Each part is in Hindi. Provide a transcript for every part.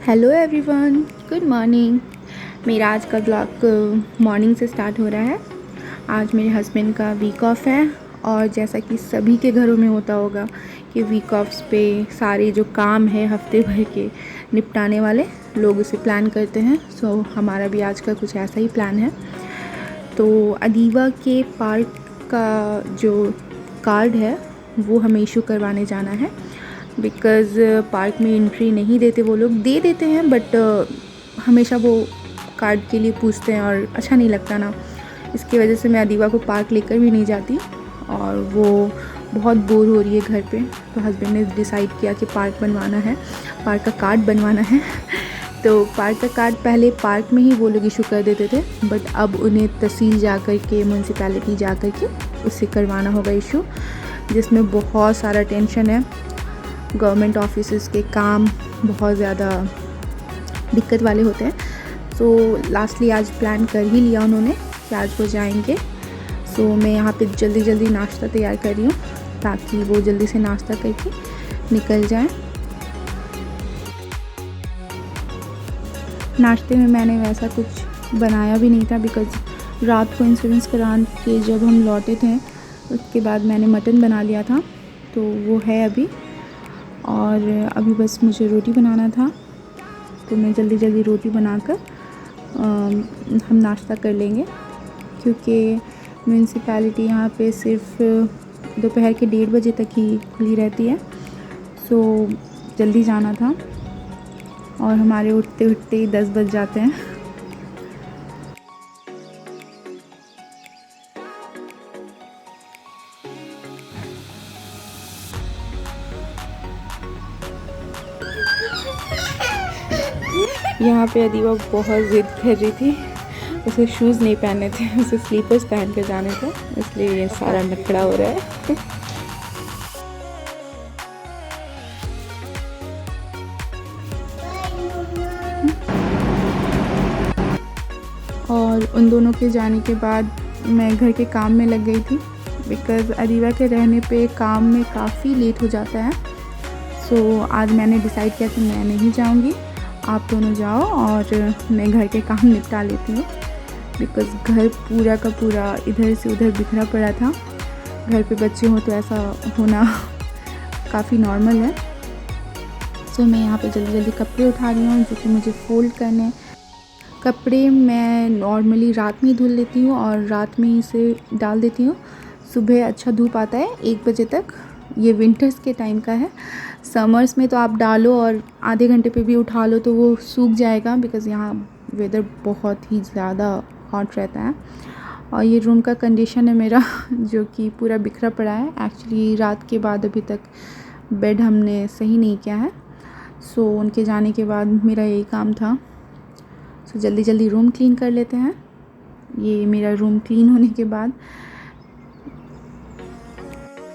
Hello everyone, good morning. मेरा आज का ब्लॉग मॉर्निंग से स्टार्ट हो रहा है। आज मेरे हस्बैंड का वीक ऑफ है और जैसा कि सभी के घरों में होता होगा कि वीक ऑफ्स पे सारे जो काम है हफ्ते भर के निपटाने वाले लोग उसे प्लान करते हैं। सो हमारा भी आज का कुछ ऐसा ही प्लान है। तो अदीवा के पार्क का जो कार्ड है वो हमें इशू करवाने जाना है, बिकॉज़ पार्क में एंट्री नहीं देते, वो लोग दे देते हैं बट हमेशा वो कार्ड के लिए पूछते हैं और अच्छा नहीं लगता ना। इसकी वजह से मैं अदीवा को पार्क लेकर भी नहीं जाती और वो बहुत बोर हो रही है घर पे। तो हस्बैंड ने डिसाइड किया कि पार्क बनवाना है, पार्क का कार्ड बनवाना है। तो पार्क का कार्ड पहले पार्क में ही वो लोग इशू कर देते थे, बट अब उन्हें तहसील जा कर के, म्यूनसिपैलिटी जा कर के उससे करवाना होगा इशू, जिसमें बहुत सारा टेंशन है। गवर्नमेंट ऑफिसेस के काम बहुत ज़्यादा दिक्कत वाले होते हैं। सो लास्टली आज प्लान कर ही लिया उन्होंने कि आज वो जाएंगे। सो मैं यहाँ पे जल्दी जल्दी नाश्ता तैयार कर रही हूँ ताकि वो जल्दी से नाश्ता करके निकल जाएं। नाश्ते में मैंने वैसा कुछ बनाया भी नहीं था, बिकॉज़ रात को इंश्योरेंस करा के जब हम लौटे थे उसके बाद मैंने मटन बना लिया था, तो वो है अभी। और अभी बस मुझे रोटी बनाना था, तो मैं जल्दी जल्दी रोटी बनाकर हम नाश्ता कर लेंगे, क्योंकि म्यूनसिपैलिटी यहाँ पे सिर्फ दोपहर के 1:30 बजे तक ही खुली रहती है। सो जल्दी जाना था और हमारे उठते उठते ही 10 बज जाते हैं। यहाँ पे अदीवा बहुत ज़िद कर रही थी, उसे शूज़ नहीं पहनने थे, उसे स्लीपर्स पहन कर जाने थे, इसलिए ये सारा नखड़ा हो रहा है। और उन दोनों के जाने के बाद मैं घर के काम में लग गई थी, बिकॉज़ अदीवा के रहने पे काम में काफ़ी लेट हो जाता है। सो आज मैंने डिसाइड किया कि मैं नहीं जाऊंगी, आप दोनों जाओ और मैं घर के काम निपटा लेती हूँ, बिकॉज़ घर पूरा का पूरा इधर से उधर बिखरा पड़ा था। घर पे बच्चे हों तो ऐसा होना काफ़ी नॉर्मल है। सो मैं यहाँ पे जल्दी जल्दी कपड़े उठा रही हूँ जो कि मुझे फ़ोल्ड करने। कपड़े मैं नॉर्मली रात में ही धुल लेती हूँ और रात में ही इसे डाल देती हूँ। सुबह अच्छा धूप आता है 1 बजे तक। ये विंटर्स के टाइम का है। समर्स में तो आप डालो और आधे घंटे पे भी उठा लो तो वो सूख जाएगा, बिकॉज़ यहाँ वेदर बहुत ही ज़्यादा हॉट रहता है। और ये रूम का कंडीशन है मेरा जो कि पूरा बिखरा पड़ा है। एक्चुअली रात के बाद अभी तक बेड हमने सही नहीं किया है। सो उनके जाने के बाद मेरा यही काम था। सो जल्दी जल्दी रूम क्लीन कर लेते हैं। ये मेरा रूम क्लीन होने के बाद,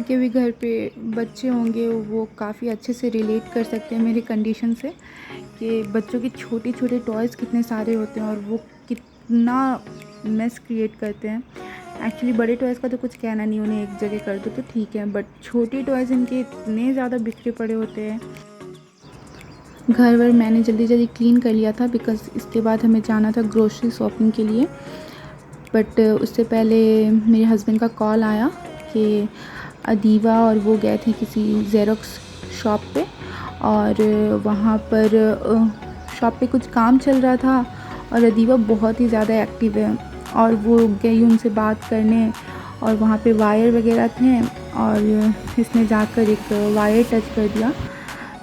के भी घर पे बच्चे होंगे वो काफ़ी अच्छे से रिलेट कर सकते हैं मेरी कंडीशन से, कि बच्चों के छोटे छोटे टॉयज़ कितने सारे होते हैं और वो कितना मेस क्रिएट करते हैं। एक्चुअली बड़े टॉयज़ का तो कुछ कहना नहीं, उन्हें एक जगह कर दो तो ठीक है, बट छोटे टॉयज़ इनके इतने ज़्यादा बिखरे पड़े होते हैं। घर वर मैंने जल्दी जल्दी क्लीन कर लिया था, बिकॉज़ इसके बाद हमें जाना था ग्रोसरी शॉपिंग के लिए। बट उससे पहले मेरे हस्बैंड का कॉल आया कि अदीवा और वो गए थे किसी ज़ेरॉक्स शॉप पे, और वहाँ पर शॉप पे कुछ काम चल रहा था और अदीवा बहुत ही ज़्यादा एक्टिव है और वो गई उनसे बात करने। और वहाँ पे वायर वगैरह थे और इसने जाकर एक वायर टच कर दिया,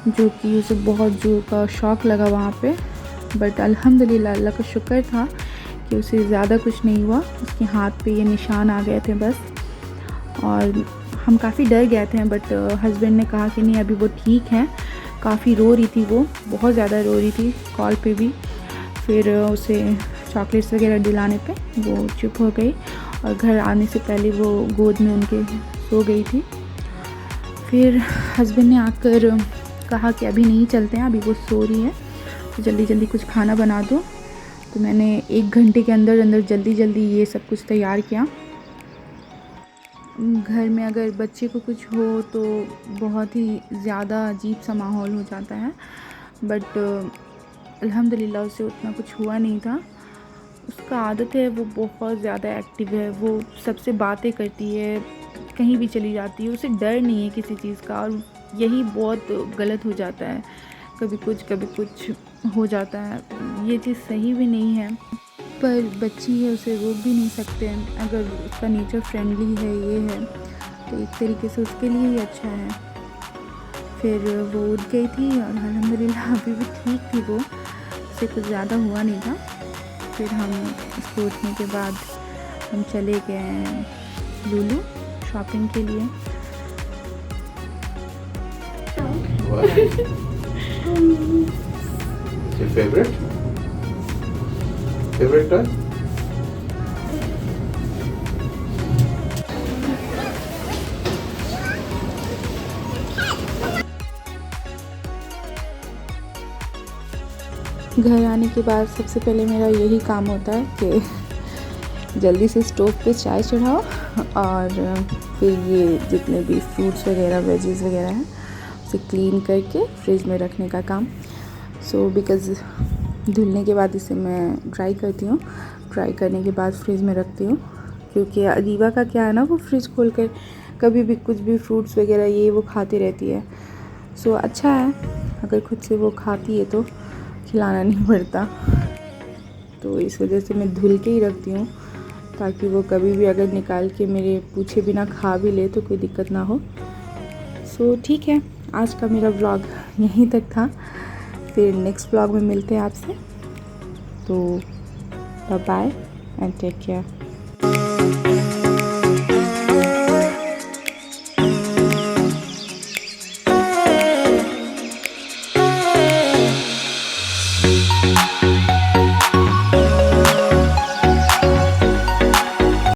जो कि उसे बहुत जोर का शॉक लगा वहाँ पे। बट अल्हम्दुलिल्लाह, अल्लाह का शुक्र था कि उसे ज़्यादा कुछ नहीं हुआ। उसके हाथ पे ये निशान आ गए थे बस, और हम काफ़ी डर गए थे। बट हस्बैंड ने कहा कि नहीं, अभी वो ठीक है। काफ़ी रो रही थी, वो बहुत ज़्यादा रो रही थी कॉल पे भी। फिर उसे चॉकलेट्स वगैरह दिलाने पे वो चुप हो गई और घर आने से पहले वो गोद में उनके सो गई थी। फिर हस्बैंड ने आकर कहा कि अभी नहीं चलते हैं, अभी वो सो रही है, तो जल्दी जल्दी कुछ खाना बना दो। तो मैंने 1 घंटे के अंदर अंदर जल्दी जल्दी ये सब कुछ तैयार किया। घर में अगर बच्चे को कुछ हो तो बहुत ही ज़्यादा अजीब सा माहौल हो जाता है, बट अल्हम्दुलिल्लाह उसे उतना कुछ हुआ नहीं था। उसका आदत है, वो बहुत ज़्यादा एक्टिव है, वो सबसे बातें करती है, कहीं भी चली जाती है, उसे डर नहीं है किसी चीज़ का, और यही बहुत गलत हो जाता है। कभी कुछ हो जाता है, ये चीज़ सही भी नहीं है, पर बच्ची है, उसे रोक भी नहीं सकते हैं। अगर उसका नेचर फ्रेंडली है, ये है, तो एक तरीके से उसके लिए ही अच्छा है। फिर वो उठ गई थी और अल्हम्दुलिल्लाह अभी भी ठीक थी वो, उसे कुछ ज़्यादा हुआ नहीं था। फिर हम उसको उठने के बाद हम चले गए लुलु शॉपिंग के लिए। Your favorite toy? घर आने के बाद सबसे पहले मेरा यही काम होता है कि जल्दी से स्टोव पे चाय चढ़ाओ, और फिर ये जितने भी फ्रूट्स वगैरह वेजीज़ वगैरह हैं उसे क्लीन करके फ्रिज में रखने का काम। सो बिकॉज़ धुलने के बाद इसे मैं ड्राई करती हूँ, ड्राई करने के बाद फ्रिज में रखती हूँ, क्योंकि अदीबा का क्या है ना, वो फ्रिज खोल कर कभी भी कुछ भी फ्रूट्स वगैरह ये वो खाती रहती है। सो अच्छा है अगर खुद से वो खाती है तो खिलाना नहीं पड़ता, तो इस वजह से मैं धुल के ही रखती हूँ, ताकि वो कभी भी अगर निकाल के मेरे पूछे बिना खा भी ले तो कोई दिक्कत ना हो। सो ठीक है, आज का मेरा व्लॉग यहीं तक था, फिर नेक्स्ट व्लॉग में मिलते हैं आपसे। तो bye bye and take care.